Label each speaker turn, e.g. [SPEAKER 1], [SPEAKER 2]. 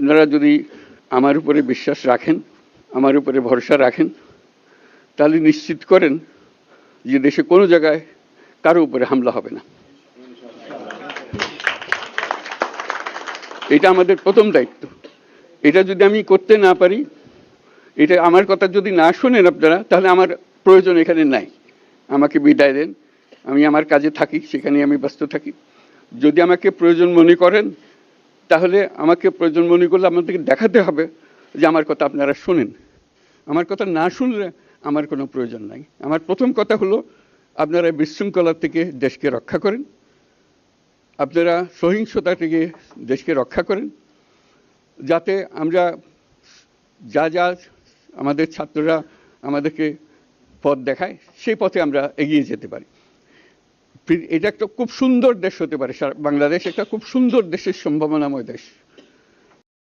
[SPEAKER 1] আপনারা যদি আমার উপরে বিশ্বাস রাখেন, আমার উপরে ভরসা রাখেন, তাহলে নিশ্চিত করেন যে দেশে কোনো জায়গায় কারো উপরে হামলা হবে না। এটা আমাদের প্রথম দায়িত্ব। এটা যদি আমি করতে না পারি, এটা আমার কথা যদি না শোনেন আপনারা, তাহলে আমার প্রয়োজন এখানে নাই। আমাকে বিদায় দেন, আমি আমার কাজে থাকি, সেখানে আমি ব্যস্ত থাকি। যদি আমাকে প্রয়োজন মনে করেন, তাহলে আমাকে প্রয়োজন মনে করলে আপনাদেরকে দেখাতে হবে যে আমার কথা আপনারা শোনেন। আমার কথা না শুনলে আমার কোনো প্রয়োজন নাই। আমার প্রথম কথা হলো, আপনারা বিশৃঙ্খলা থেকে দেশকে রক্ষা করেন, আপনারা সহিংসতা থেকে দেশকে রক্ষা করেন, যাতে আমরা যা আমাদের ছাত্ররা আমাদেরকে পথ দেখায়, সেই পথে আমরা এগিয়ে যেতে পারি। এটা একটা খুব সুন্দর দেশ হতে পারে, বাংলাদেশ একটা খুব সুন্দর দেশের সম্ভাবনাময় দেশ।